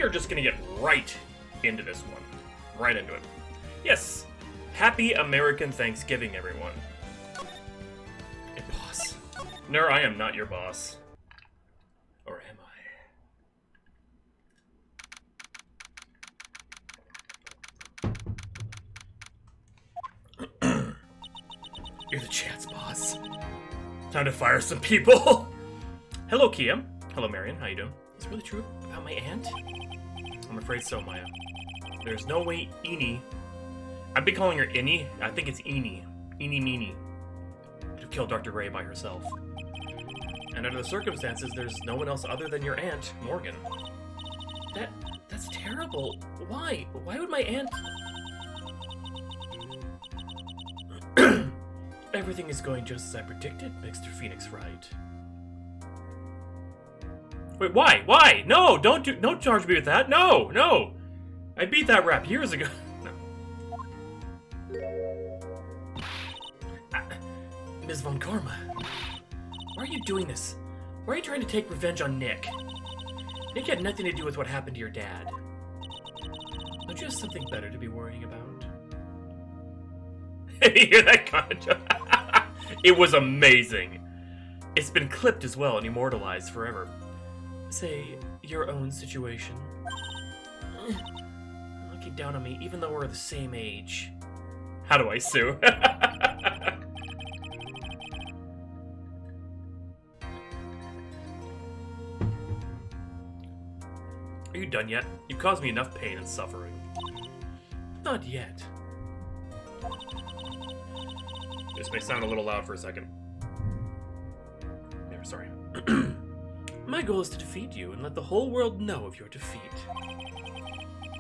we are just gonna get right into this one. Right into it. Yes. Happy American Thanksgiving, everyone. Hey, boss. No, I am not your boss. Or am I? You're the chat's boss. Time to fire some people. Hello, Kia. Hello, Marion. How you doing? Is it really true about my aunt? I'm afraid so, Maya. There's no way Eenie... I've been calling her Innie. I think it's Eenie. Eenie Meenie. Could have killed Dr. Gray by herself. And under the circumstances, there's no one else other than your aunt, Morgan. That's terrible. Why? Why would my aunt... Everything is going just as I predicted, Mr. Phoenix Wright. Wait, why? Why? No, don't charge me with that. No, no. I beat that rap years ago. No. Ms. Von Karma, why are you doing this? Why are you trying to take revenge on Nick? Nick had nothing to do with what happened to your dad. Don't you have something better to be worrying about? You hear that kind of joke? It was amazing. It's been clipped as well and immortalized forever. Say, your own situation. Looking down on me, even though we're the same age. How do I sue? Are you done yet? You've caused me enough pain and suffering. Not yet. This may sound a little loud for a second. There, sorry. My goal is to defeat you and let the whole world know of your defeat.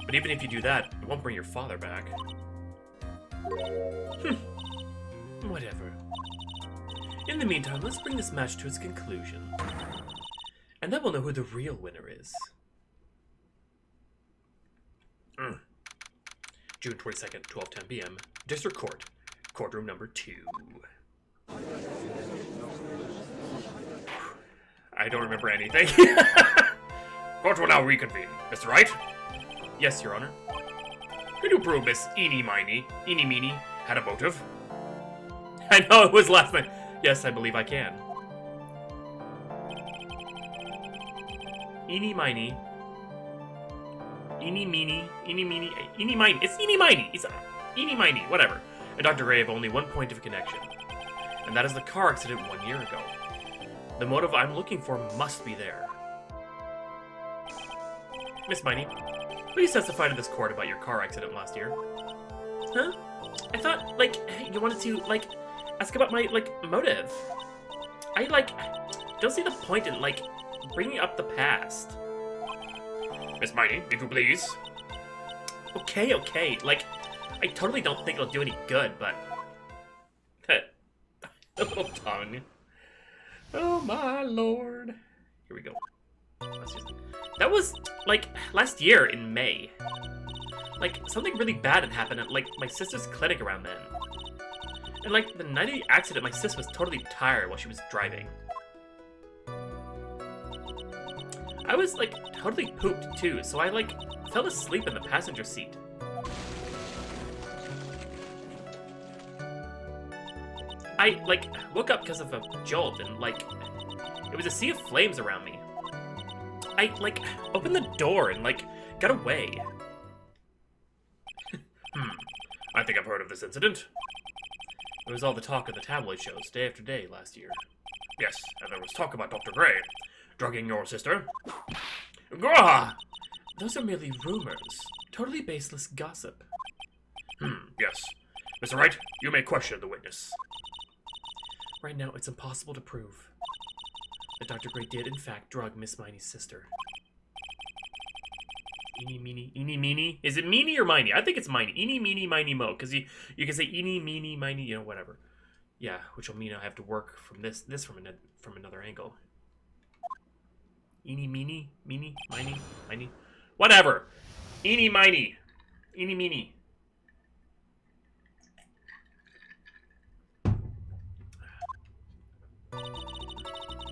But even if you do that, it won't bring your father back. Whatever. In the meantime, let's bring this match to its conclusion. And then we'll know who the real winner is. June 22nd, 12:10 p.m. District Court. Courtroom number 2. I don't remember anything. Court will now reconvene. Mr. Wright? Yes, Your Honor. Could you prove Miss Eenie Meenie had a motive? I know it was last night. Yes, I believe I can. Eenie Meenie. It's Eenie Meenie. It's Eenie Meenie, whatever. And Dr. Gray have only one point of connection. And that is the car accident 1 year ago. The motive I'm looking for must be there. Miss Meenie, please testify to this court about your car accident last year. Huh? I thought, you wanted to, ask about my, motive. I, don't see the point in, bringing up the past. Miss Meenie, if you please. Okay. I totally don't think it'll do any good, but... Little tongue. Oh my lord. Here we go. That was, last year in May. Something really bad had happened at, my sister's clinic around then. And, the night of the accident, my sis was totally tired while she was driving. I was, totally pooped, too, so I, fell asleep in the passenger seat. I, woke up because of a jolt, and, it was a sea of flames around me. I, opened the door and, got away. I think I've heard of this incident. It was all the talk of the tabloid shows, day after day, last year. Yes, and there was talk about Dr. Gray drugging your sister. Grah! Those are merely rumors. Totally baseless gossip. Yes. Mr. Wright, you may question the witness. Right now, it's impossible to prove that Dr. Gray did, in fact, drug Miss Meinie's sister. Eenie Meenie? Is it Meenie or Miney? I think it's Miney. Eenie Meenie Miny Mo, because you can say Eenie Meenie Miney, whatever. Yeah, which will mean I have to work from this from another angle. Eenie Meenie Miney, whatever. Eenie Meenie Meenie.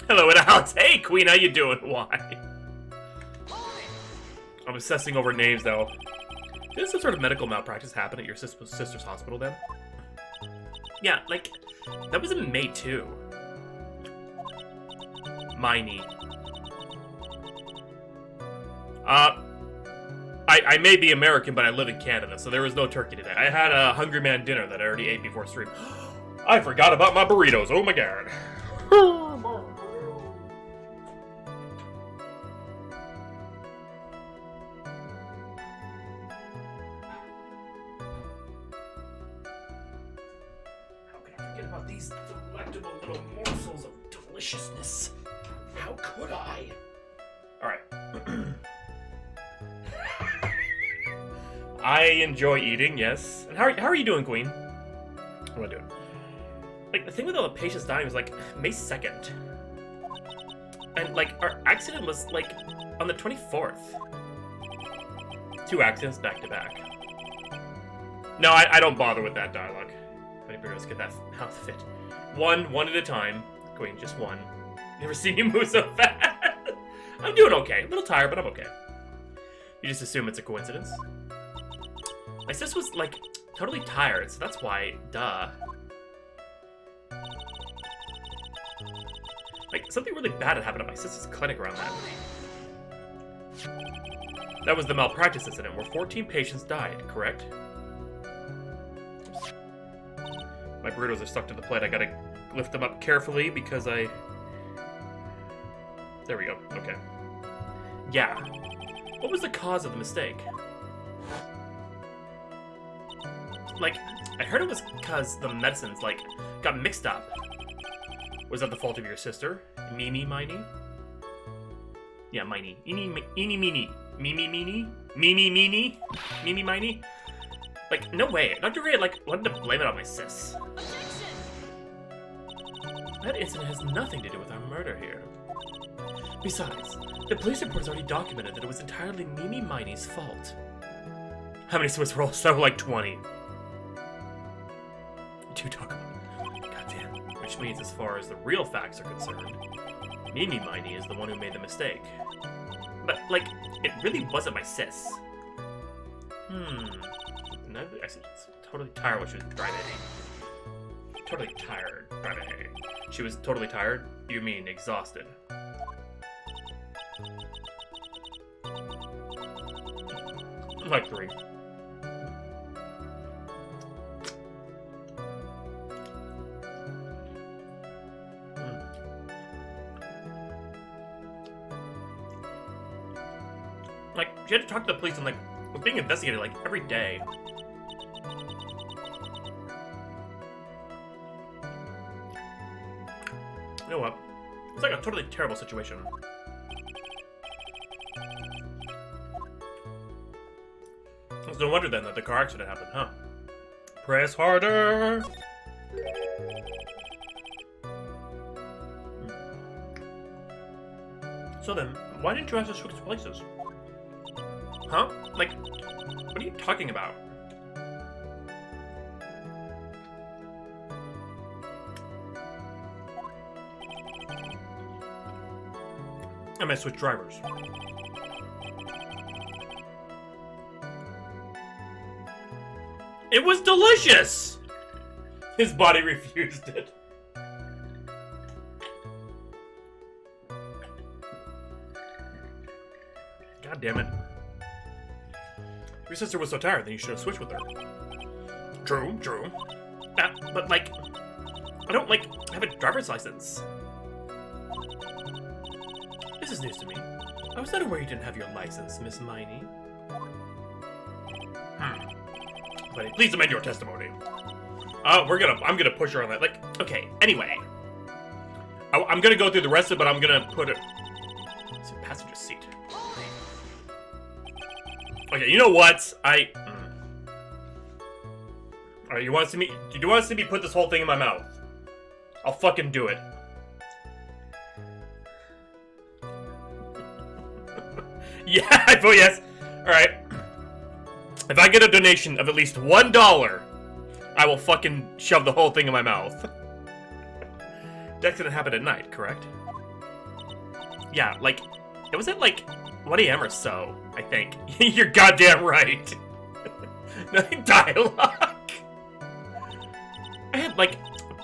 Hello, and Alex. Hey, Queen, how you doing? Why? I'm obsessing over names, though. Did some sort of medical malpractice happen at your sister's hospital, then? Yeah, like, that was in May, too. Miney. I may be American, but I live in Canada, so there was no turkey today. I had a Hungry Man dinner that I already ate before stream. I forgot about my burritos. Oh my god. How could I forget about these delectable little morsels of deliciousness? How could I? Alright. I enjoy eating, yes. And how are you doing, Queen? What am I doing? Like, the thing with all the patients dying was, like, May 2nd. And, like, our accident was, like, on the 24th. 2 accidents back to back. No, I don't bother with that dialogue. How many burritos get that mouth fit? One at a time. Queen, just one. Never seen you move so fast. I'm doing okay. A little tired, but I'm okay. You just assume it's a coincidence? My sis was, like, totally tired, so that's why, duh. Like, something really bad had happened at my sister's clinic around that. That was the malpractice incident where 14 patients died, correct? My burritos are stuck to the plate. I gotta lift them up carefully because I... There we go. Okay. Yeah. What was the cause of the mistake? Like, I heard it was because the medicines, like, got mixed up. Was that the fault of your sister? Mimi Miney? Yeah, Miney. Eeny meeny. Mimi Meeny? Mimi Meeny? Mimi Miney? Like, no way. Dr. Ray, like, wanted to blame it on my sis. Objection! That incident has nothing to do with our murder here. Besides, the police report has already documented that it was entirely Mimi Miney's fault. How many Swiss rolls? That were like 20. 2 talk about. Goddamn. Which means, as far as the real facts are concerned, Mimi Miney is the one who made the mistake. But, like, it really wasn't my sis. No, I was totally tired when she was driving. Totally tired driving. She was totally tired? You mean exhausted? Like 3. Like, she had to talk to the police and, like, was being investigated, like, every day. You know what? It's like a totally terrible situation. It's no wonder, then, that the car accident happened, huh? Press harder! So then, why didn't you ask us to switch places? Huh? Like, what are you talking about? I might switch drivers. It was delicious! His body refused it. God damn it. Your sister was so tired, then you should have switched with her. True. But, like, I don't, like, have a driver's license. This is news to me. I was not aware you didn't have your license, Miss Miney. Buddy, please amend your testimony. I'm gonna push her on that. Like, okay, anyway. I'm gonna go through the rest of it, but I'm gonna put it... It's a passenger seat. Okay, you know what? Alright, you want to see me... Do you want to see me put this whole thing in my mouth? I'll fucking do it. Yeah, I vote yes. Alright. If I get a donation of at least $1, I will fucking shove the whole thing in my mouth. The accident happened at night, correct? Yeah, like, It was at like 1 a.m. or so, I think. You're goddamn right. No dialogue. I had like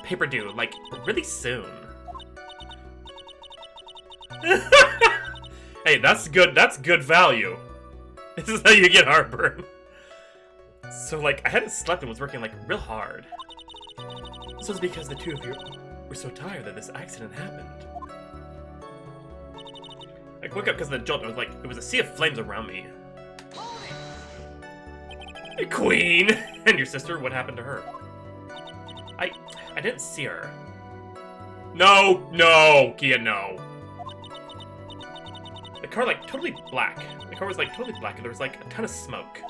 paper due like really soon. Hey, that's good. That's good value. This is how you get heartburn. So like, I hadn't slept and was working like real hard. This was because the two of you were so tired that this accident happened. I woke up because of the jolt. It was a sea of flames around me. Hey, Queen! And your sister, what happened to her? I didn't see her. No, Kia, no. The car, like, totally black. The car was, like, totally black, and there was, like, a ton of smoke.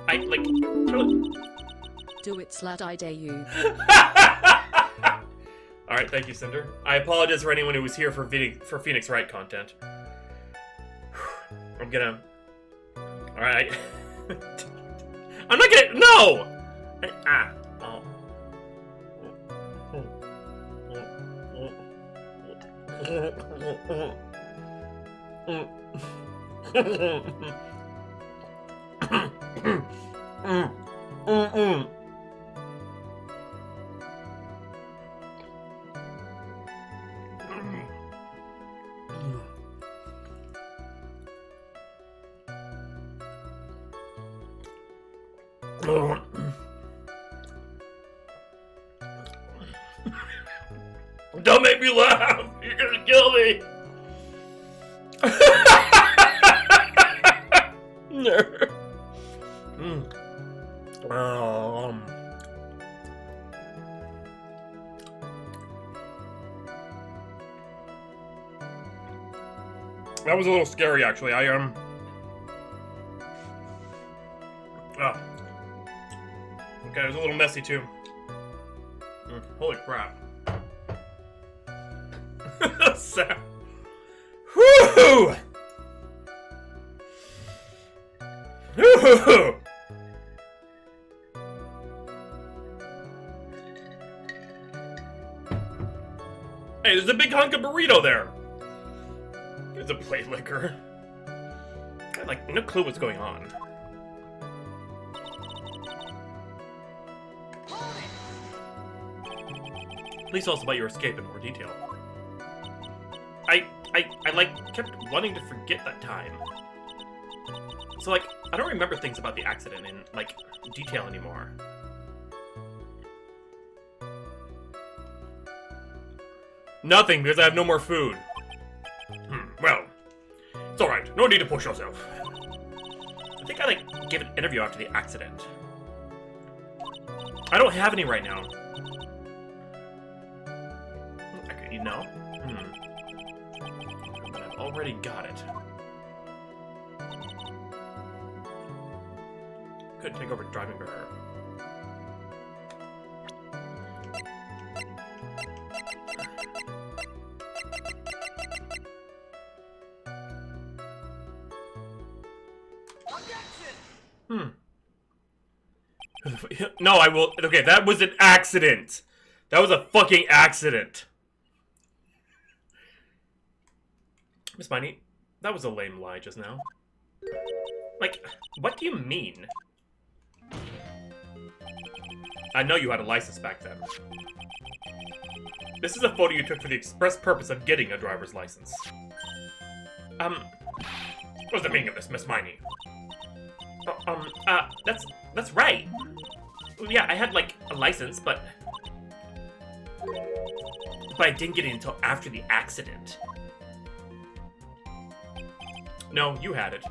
I, like, totally... Do it, slut, I dare you. Alright, thank you, Cinder. I apologize for anyone who was here for Phoenix Wright content. I'm gonna... Alright. I'm not gonna... No! Don't make me laugh! You're gonna kill me! That was a little scary, actually. Okay, it was a little messy, too. Holy crap. Whoo! Whoo! Hey, there's a big hunk of burrito there. There's a plate liquor. I had, like, no clue what's going on. Please tell us about your escape in more detail. I like, kept wanting to forget that time. So, like, I don't remember things about the accident in, like, detail anymore. Nothing, because I have no more food. Well, it's alright. No need to push yourself. I think I, like, gave an interview after the accident. I don't have any right now. Okay, you know? But I've already got it. Could take over driving for her. No, I will. Okay, that was an accident. That was a fucking accident. Miss Miney, that was a lame lie just now. Like, what do you mean? I know you had a license back then. This is a photo you took for the express purpose of getting a driver's license. What's the meaning of this, Miss Miney? That's right. Yeah, I had, like, a license, but I didn't get it until after the accident. No, you had it.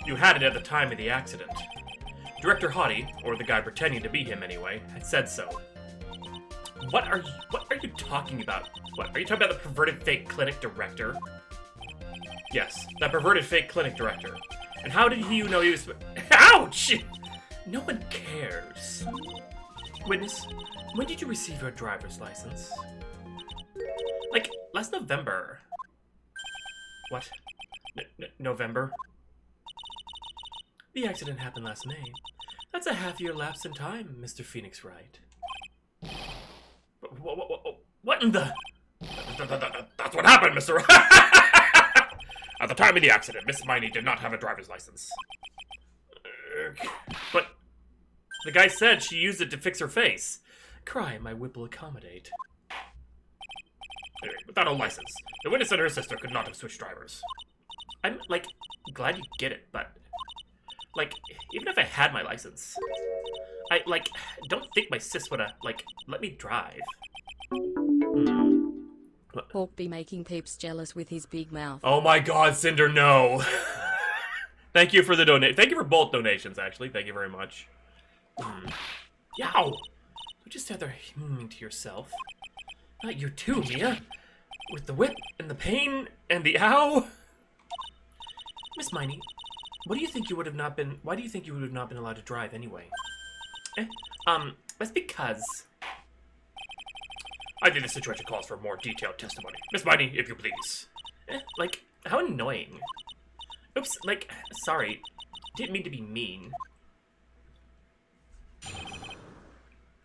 You had it at the time of the accident. Director Hottie, or the guy pretending to be him anyway, had said so. What are you talking about? What, are you talking about the perverted fake clinic director? Yes, that perverted fake clinic director. And how did you know he was... Ouch! No one cares. Witness, when did you receive your driver's license? Like, last November. What? November? The accident happened last May. That's a half-year lapse in time, Mr. Phoenix Wright. What in the... That's what happened, Mr. Wright! At the time of the accident, Miss Miney did not have a driver's license. But the guy said she used it to fix her face. Cry, my whip will accommodate. Anyway, without a license, the witness and her sister could not have switched drivers. I'm, like, glad you get it, but... Like, even if I had my license, I, like, don't think my sis would have, like, let me drive. Hawk be making peeps jealous with his big mouth. Oh my god, Cinder, no! Thank you for the donate. Thank you for both donations, actually. Thank you very much. Yow! You just stand there to yourself. Not you too, Mia. With the whip, and the pain, and the ow. Miss Miney, what do you think you would have not been... Why do you think you would have not been allowed to drive anyway? That's because... I think this situation calls for more detailed testimony. Miss Miney, if you please. Like, how annoying. Oops, like, sorry. Didn't mean to be mean.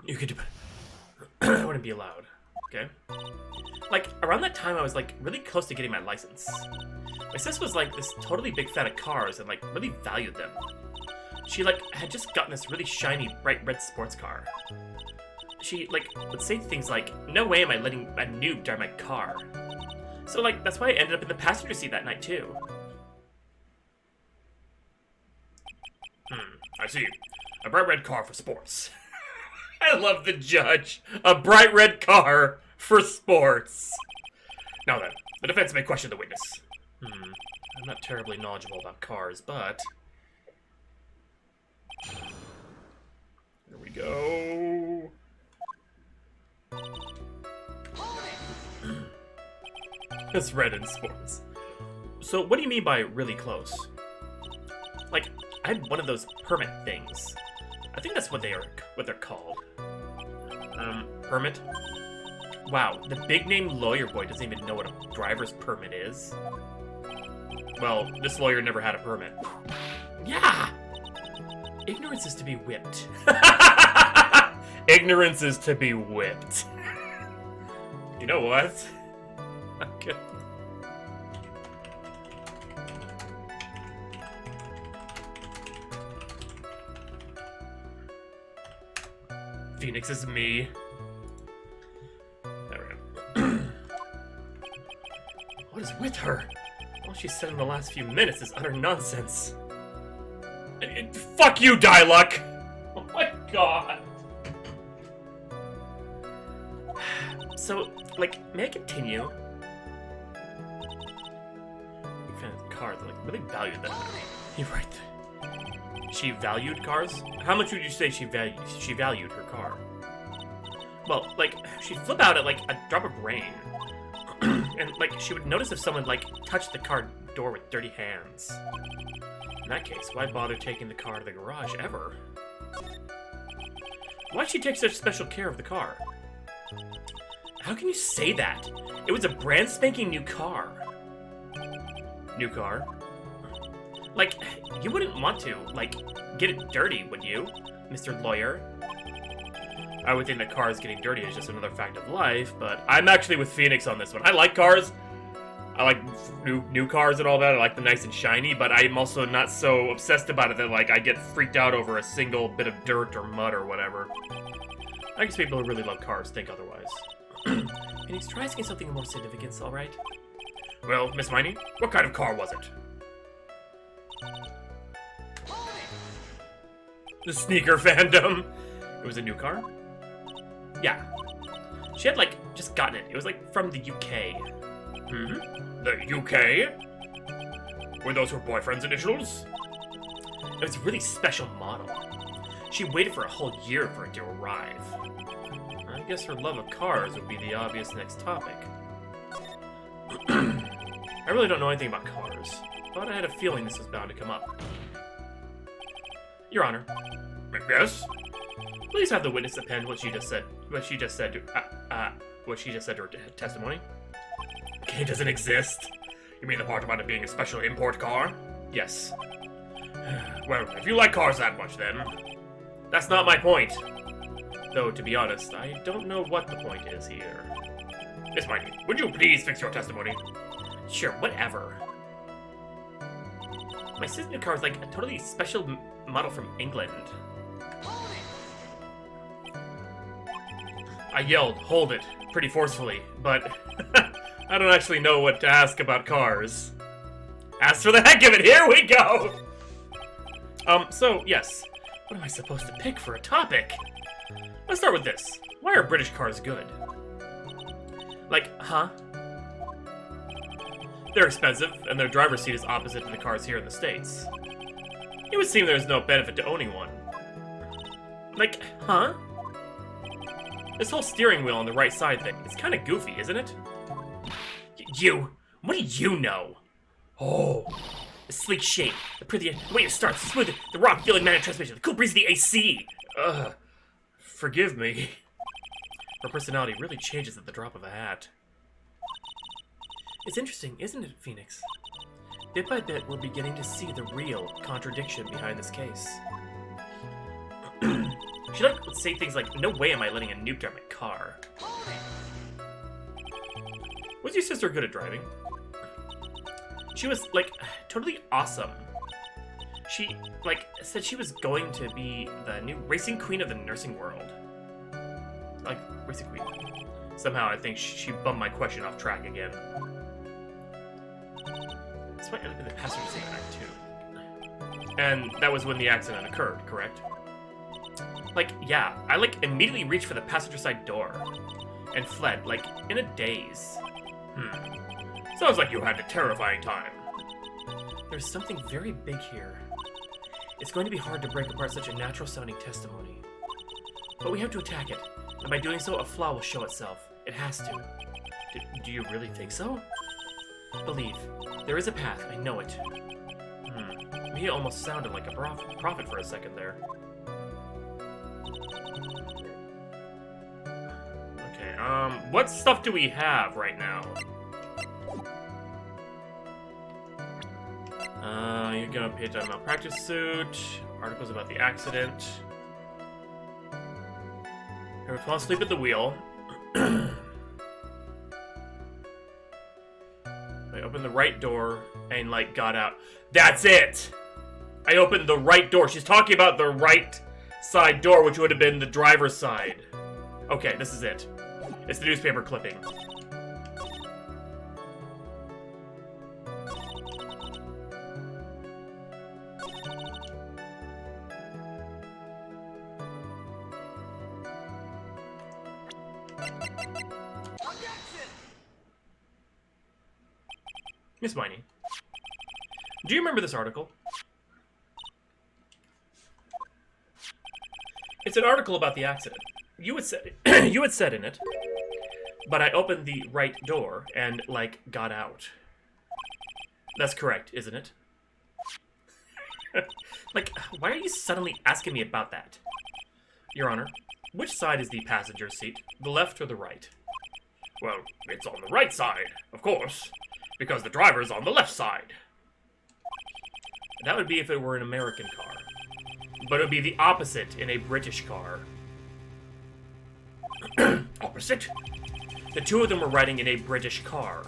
You could... I wouldn't be allowed. Okay? Like, around that time, I was, like, really close to getting my license. My sis was, like, this totally big fan of cars and, like, really valued them. She, like, had just gotten this really shiny, bright red sports car. She, like, would say things like, no way am I letting a noob drive my car. So, like, that's why I ended up in the passenger seat that night, too. I see. A bright red car for sports. I love the judge. A bright red car for sports. Now then, the defense may question the witness. I'm not terribly knowledgeable about cars, but... Here we go. It's red in sports. So what do you mean by really close? Like, I had one of those permit things. I think that's what they're called. Permit? Wow, the big-name lawyer boy doesn't even know what a driver's permit is. Well, this lawyer never had a permit. Yeah! Ignorance is to be whipped. Ignorance is to be whipped. You know what? Okay. Phoenix is me. There we go. What is with her? All she said in the last few minutes is utter nonsense. Fuck you, Diluck! Oh my god. So, like, may I continue? Big fan of cars. I, like, really valued them. You're right. She valued cars? How much would you say she valued her car? Well, like, she'd flip out at, like, a drop of rain. And, like, she would notice if someone, like, touched the car door with dirty hands. In that case, why bother taking the car to the garage ever? Why'd she take such special care of the car? How can you say that? It was a brand spanking new car. New car? Like, you wouldn't want to, like, get it dirty, would you, Mr. Lawyer? I would think that cars getting dirty is just another fact of life, but I'm actually with Phoenix on this one. I like cars. I like new cars and all that. I like them nice and shiny, but I'm also not so obsessed about it that, like, I get freaked out over a single bit of dirt or mud or whatever. I guess people who really love cars think otherwise. Phoenix, try asking something of more significance, alright? Well, Miss Miney, what kind of car was it? The sneaker fandom. It was a new car? Yeah. She had, like, just gotten it. It was, like, from the UK. The UK? Were those her boyfriend's initials? It was a really special model. She waited for a whole year for it to arrive. I guess her love of cars would be the obvious next topic. I really don't know anything about cars, but I had a feeling this was bound to come up. Your Honor. Yes? Please have the witness append what she just said to her testimony. Okay, doesn't exist. You mean the part about it being a special import car? Yes. Well, if you like cars that much, then... That's not my point. Though, to be honest, I don't know what the point is here. Miss Miney, would you please fix your testimony? Sure, whatever. My sister's new car is like a totally special model from England. I yelled, "Hold it," pretty forcefully, but I don't actually know what to ask about cars. As for the heck of it, here we go! So, yes. What am I supposed to pick for a topic? Let's start with this. Why are British cars good? Like, huh? They're expensive, and their driver's seat is opposite to the cars here in the States. It would seem there's no benefit to owning one. Like, huh? This whole steering wheel on the right side thing, it's kind of goofy, isn't it? What do you know? Oh, the sleek shape, the pretty way it starts, smooth, the raw feeling manual transmission, the cool breeze of the AC. Ugh, forgive me. Her personality really changes at the drop of a hat. It's interesting, isn't it, Phoenix? Bit by bit, we're beginning to see the real contradiction behind this case. She would say things like, "No way am I letting a noob drive my car." Was your sister good at driving? She was, like, totally awesome. She, like, said she was going to be the new racing queen of the nursing world. Like, racing queen. Somehow I think she bumped my question off track again. That's why I ended up in the passenger seat Act 2. And that was when the accident occurred, correct? Like, yeah, I, like, immediately reached for the passenger side door. And fled, like, in a daze. Sounds like you had a terrifying time. There's something very big here. It's going to be hard to break apart such a natural-sounding testimony. But we have to attack it, and by doing so, a flaw will show itself. It has to. Do you really think so? Believe. There is a path, I know it. He almost sounded like a prophet for a second there. Okay, what stuff do we have right now? You're gonna pay a malpractice suit, articles about the accident. Her fall asleep at the wheel. I opened the right door and, like, got out. That's it! I opened the right door. She's talking about the right side door, which would have been the driver's side. Okay, this is it. It's the newspaper clipping. Miss Miney, do you remember this article? It's an article about the accident. You had said you had said in it, but I opened the right door and, like, got out. That's correct, isn't it? Like, why are you suddenly asking me about that? Your Honor, which side is the passenger seat? The left or the right? Well, it's on the right side, of course, because the driver's on the left side. That would be if it were an American car. But it would be the opposite in a British car. Opposite? The two of them were riding in a British car.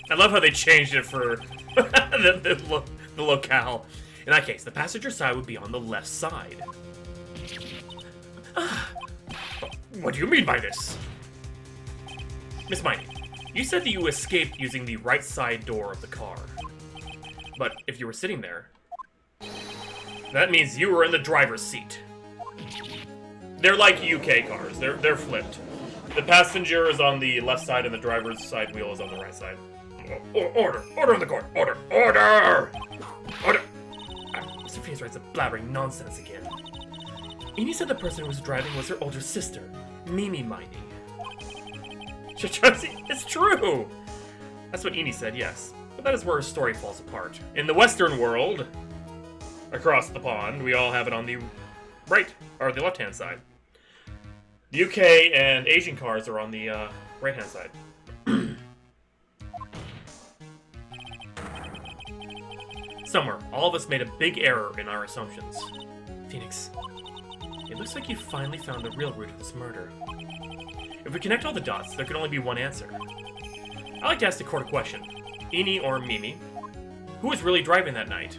I love how they changed it for the locale. In that case, the passenger side would be on the left side. What do you mean by this? Miss Miney, you said that you escaped using the right side door of the car. But if you were sitting there, that means you were in the driver's seat. They're like UK cars. They're flipped. The passenger is on the left side and the driver's side wheel is on the right side. Order! Order in the court! Order! Order! Order! Mr. Phoenix writes a blabbering nonsense again. Amy said the person who was driving was her older sister, Mimi Miney. It's true! That's what Eni said, yes. But that is where her story falls apart. In the Western world, across the pond, we all have it on the right, or the left-hand side. The UK and Asian cars are on the right-hand side. Somewhere, all of us made a big error in our assumptions. Phoenix, it looks like you finally found the real root of this murder. If we connect all the dots, there can only be one answer. I like to ask the court a question. Eni or Mimi? Who was really driving that night?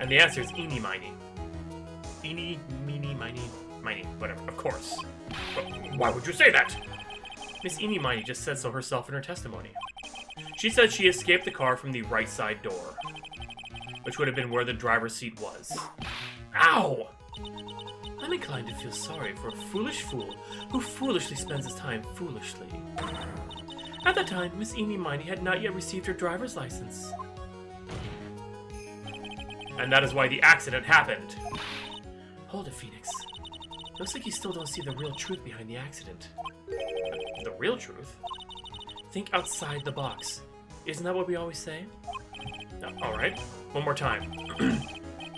And the answer is Eeny Miny. Eeny, meeny, miny, whatever, of course. But why would you say that? Miss Eeny Miny just said so herself in her testimony. She said she escaped the car from the right side door, which would have been where the driver's seat was. Ow! I'm inclined to feel sorry for a foolish fool who foolishly spends his time foolishly. At the time, Miss Eeny Miny had not yet received her driver's license. And that is why the accident happened. Hold it, Phoenix. Looks like you still don't see the real truth behind the accident. The real truth? Think outside the box. Isn't that what we always say? Alright, one more time.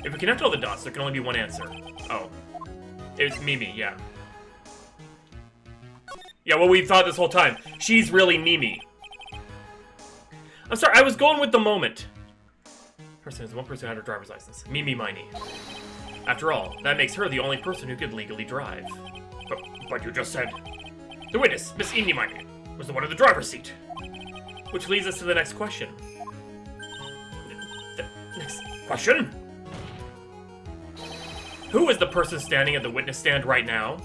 If we connect all the dots, there can only be one answer. Oh. It's Mimi, yeah. Yeah, well, we thought this whole time. She's really Mimi. I'm sorry, I was going with the moment. Person is the one person who had her driver's license. Mimi Miny. After all, that makes her the only person who could legally drive. But you just said... The witness, Miss Eeny Miny, was the one in the driver's seat. Which leads us to the next question. The next question? Who is the person standing at the witness stand right now?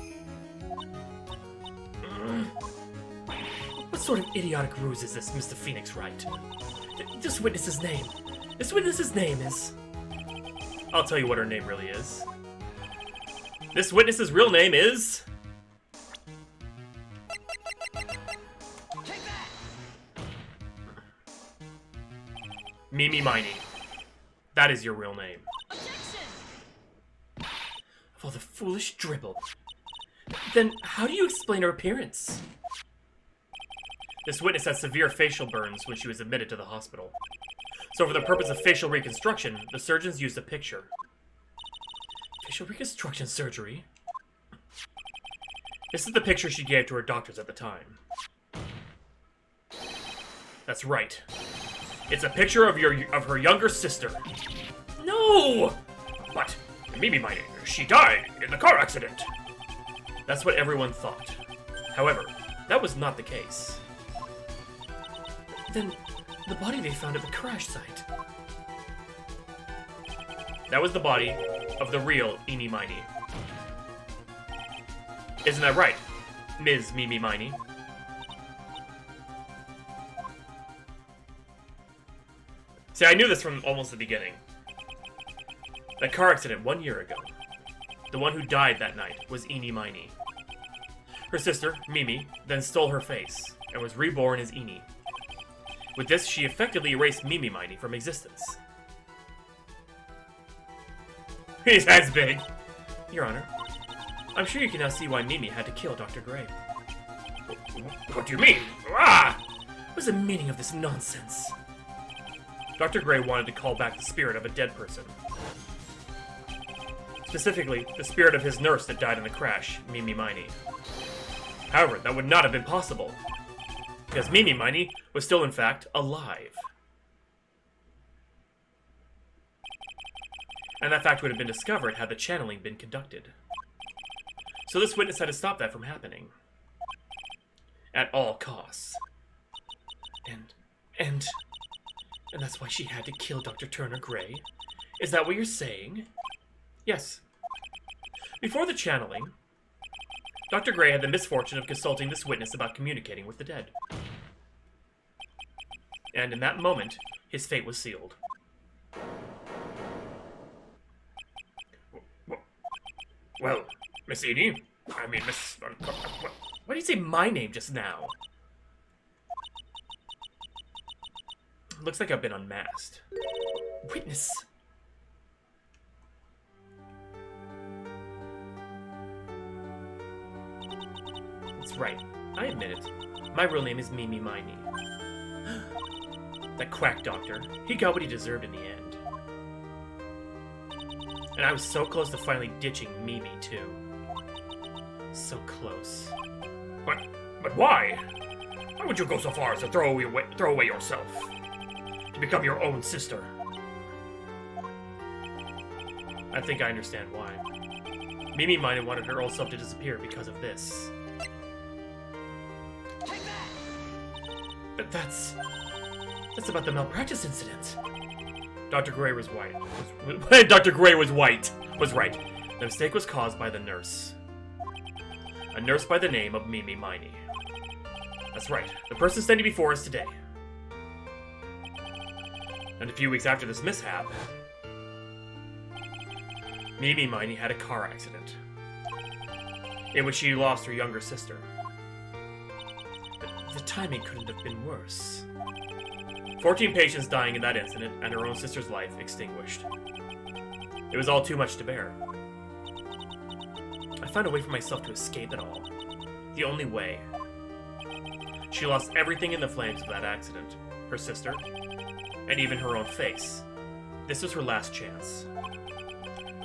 What sort of idiotic ruse is this, Mr. Phoenix Wright? This witness's name. This witness's name is... I'll tell you what her name really is. This witness's real name is... Mimi Miny. That is your real name. Objection! Of all the foolish dribble. Then how do you explain her appearance? This witness had severe facial burns when she was admitted to the hospital. So for the purpose of facial reconstruction, the surgeons used a picture. Facial reconstruction surgery? This is the picture she gave to her doctors at the time. That's right. It's a picture of her younger sister. No! But Mimi Miny, she died in the car accident. That's what everyone thought. However, that was not the case. Then, the body they found at the crash site. That was the body of the real Eeny Miny. Isn't that right, Ms. Mimi Miny? See, I knew this from almost the beginning. That car accident 1 year ago. The one who died that night was Eeny Miny. Her sister, Mimi, then stole her face, and was reborn as Eeny. With this, she effectively erased Mimi Miny from existence. His head's big! Your Honor, I'm sure you can now see why Mimi had to kill Dr. Gray. What do you mean? Ah! What's the meaning of this nonsense? Dr. Gray wanted to call back the spirit of a dead person. Specifically, the spirit of his nurse that died in the crash, Mimi Miny. However, that would not have been possible, because Mimi Miny was still, in fact, alive. And that fact would have been discovered had the channeling been conducted. So this witness had to stop that from happening. At all costs. And that's why she had to kill Dr. Turner Gray? Is that what you're saying? Yes. Before the channeling, Dr. Gray had the misfortune of consulting this witness about communicating with the dead. And in that moment, his fate was sealed. Well, Miss Eeny? I mean, Miss... Why did you say my name just now? Looks like I've been unmasked. Witness! That's right. I admit it. My real name is Mimi Miny. That quack doctor. He got what he deserved in the end. And I was so close to finally ditching Mimi, too. So close. But why? Why would you go so far as to throw away yourself? To become your own sister? I think I understand why. Mimi might have wanted her old self to disappear because of this. But that's about the malpractice incident. Dr. Gray was white. Dr. Gray was right. The mistake was caused by the nurse. A nurse by the name of Mimi Miney. That's right, the person standing before us today. And a few weeks after this mishap, Mimi Miney had a car accident in which she lost her younger sister. The timing couldn't have been worse. 14 patients dying in that incident, and her own sister's life extinguished. It was all too much to bear. I found a way for myself to escape it all. The only way. She lost everything in the flames of that accident. Her sister, and even her own face. This was her last chance.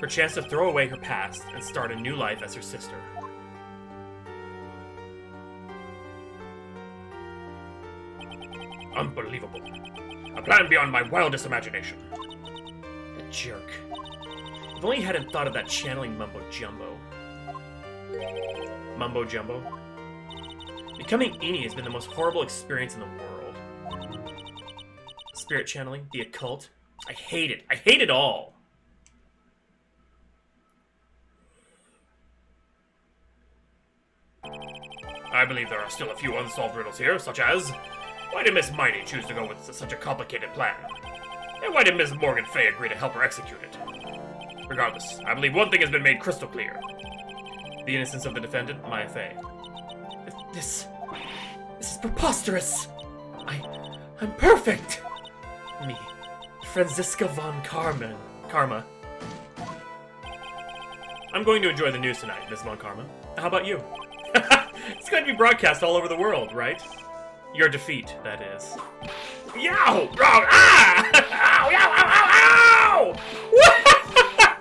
Her chance to throw away her past and start a new life as her sister. Unbelievable. A plan beyond my wildest imagination. That jerk. If only I hadn't thought of that channeling mumbo-jumbo. Mumbo-jumbo? Becoming Eni has been the most horrible experience in the world. Spirit channeling, the occult. I hate it. I hate it all. I believe there are still a few unsolved riddles here, such as, why did Miss Miney choose to go with such a complicated plan? And why did Miss Morgan Fay agree to help her execute it? Regardless, I believe one thing has been made crystal clear. The innocence of the defendant, Maya Fay. This is preposterous! I'm perfect! Me, Franziska von Karma. I'm going to enjoy the news tonight, Miss von Karma. How about you? It's going to be broadcast all over the world, right? Your defeat, that is. Yow! Ah! Ow! Ow! Ow!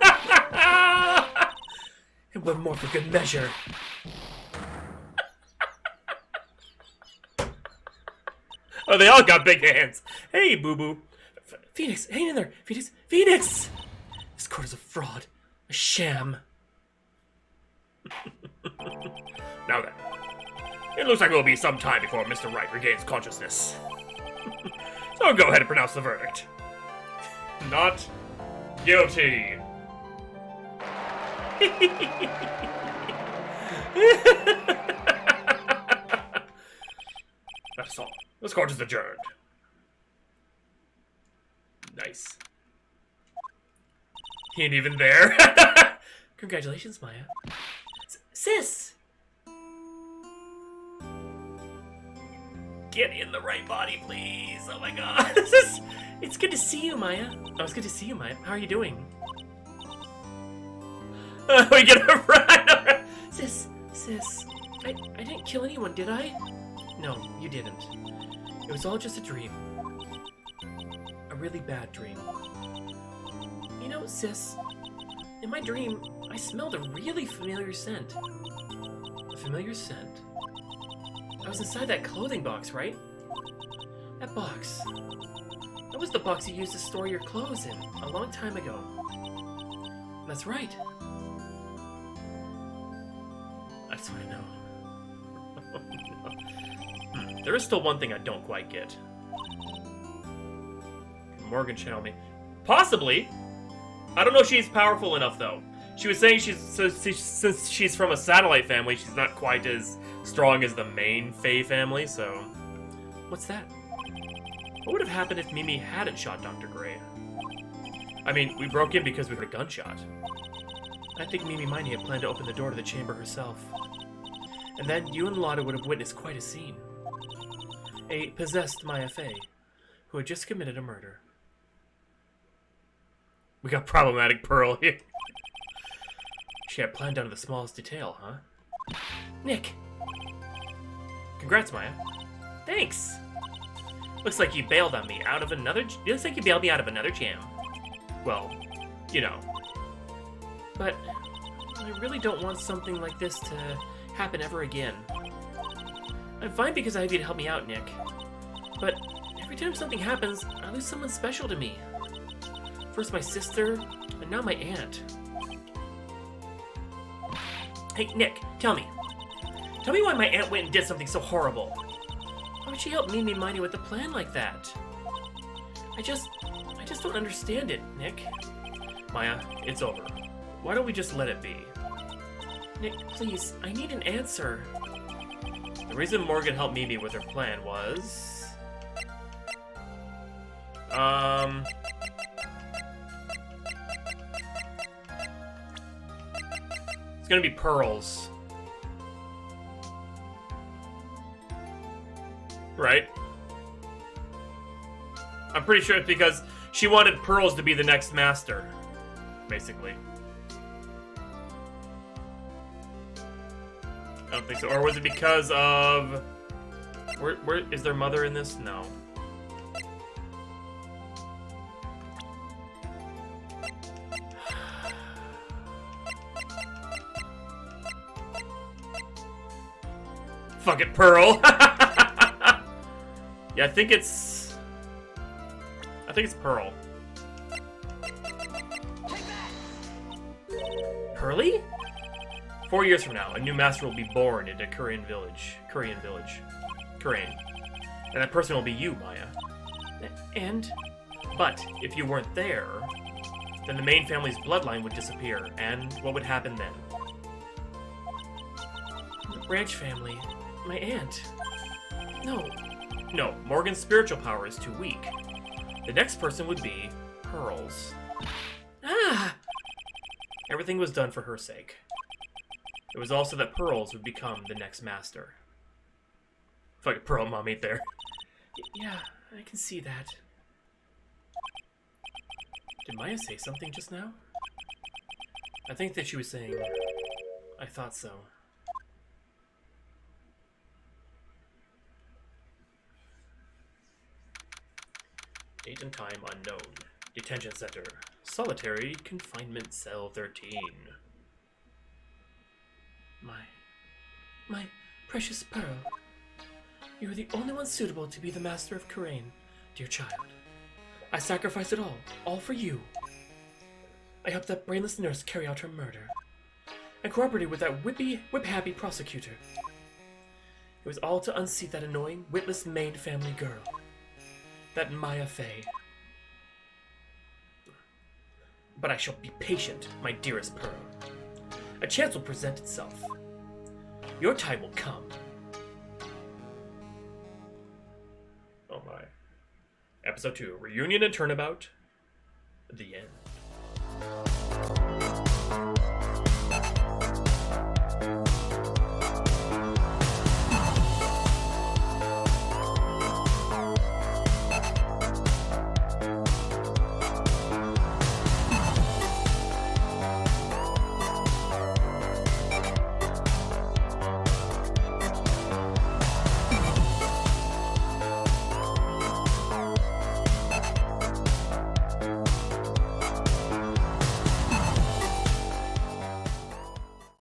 Ow! Ow! And one more for good measure. Oh, they all got big hands. Hey, boo-boo. Phoenix, hang in there. Phoenix! This court is a fraud. A sham. Now then. It looks like it will be some time before Mr. Wright regains consciousness. So go ahead and pronounce the verdict. Not guilty. That's all. This court is adjourned. Nice. He ain't even there. Congratulations, Maya. Sis! Get in the right body, please. Oh my god. It's good to see you, Maya. Oh, it's good to see you, Maya. How are you doing? We get a ride. Sis. I didn't kill anyone, did I? No, you didn't. It was all just a dream. A really bad dream. You know, sis, in my dream, I smelled a really familiar scent. A familiar scent? I was inside that clothing box, right? That box. That was the box you used to store your clothes in a long time ago. That's right. I just want to know. There is still one thing I don't quite get. Morgan channel me. Possibly. I don't know if she's powerful enough, though. She was saying since she's from a satellite family, she's not quite as strong as the main Fae family, so... What's that? What would have happened if Mimi hadn't shot Dr. Gray? I mean, we broke in because we heard a gunshot. I think Mimi Miney had planned to open the door to the chamber herself. And then you and Lotta would have witnessed quite a scene. A possessed Maya Fay, who had just committed a murder. We got problematic Pearl here. She had planned down to the smallest detail, huh? Nick! Congrats, Maya. Thanks! Looks like you bailed on me out of another... Looks like you bailed me out of another jam. Well, you know. But I really don't want something like this to happen ever again. I'm fine because I have you to help me out, Nick. But every time something happens, I lose someone special to me. First my sister, and now my aunt. Hey, Nick, tell me. Tell me why my aunt went and did something so horrible. Why would she help Mimi Miney with a plan like that? I just don't understand it, Nick. Maya, it's over. Why don't we just let it be? Nick, please, I need an answer. The reason Morgan helped Mimi with her plan was... It's gonna be pearls. Right? I'm pretty sure it's because she wanted Pearls to be the next master. Basically. I don't think so. Or was it because of... Where is their mother in this? No. Fuck it, Pearl. Yeah, I think it's Pearl. Pearly? 4 years from now, a new master will be born into Korean Village. Korean. And that person will be you, Maya. But if you weren't there, then the main family's bloodline would disappear, and what would happen then? The branch family. My aunt. No, Morgan's spiritual power is too weak. The next person would be Pearls. Ah! Everything was done for her sake. It was also that Pearls would become the next master. Fucking Pearl mommy there. Yeah, I can see that. Did Maya say something just now? I think that she was saying, I thought so. Date and time unknown. Detention center. Solitary confinement cell 13. My precious Pearl. You are the only one suitable to be the master of Korean, dear child. I sacrificed it all for you. I helped that brainless nurse carry out her murder. I cooperated with that whip-happy prosecutor. It was all to unseat that annoying, witless Maine family girl. That Maya Fey. But I shall be patient, my dearest Pearl. A chance will present itself. Your time will come. Oh my. Episode 2, Reunion and Turnabout. The end.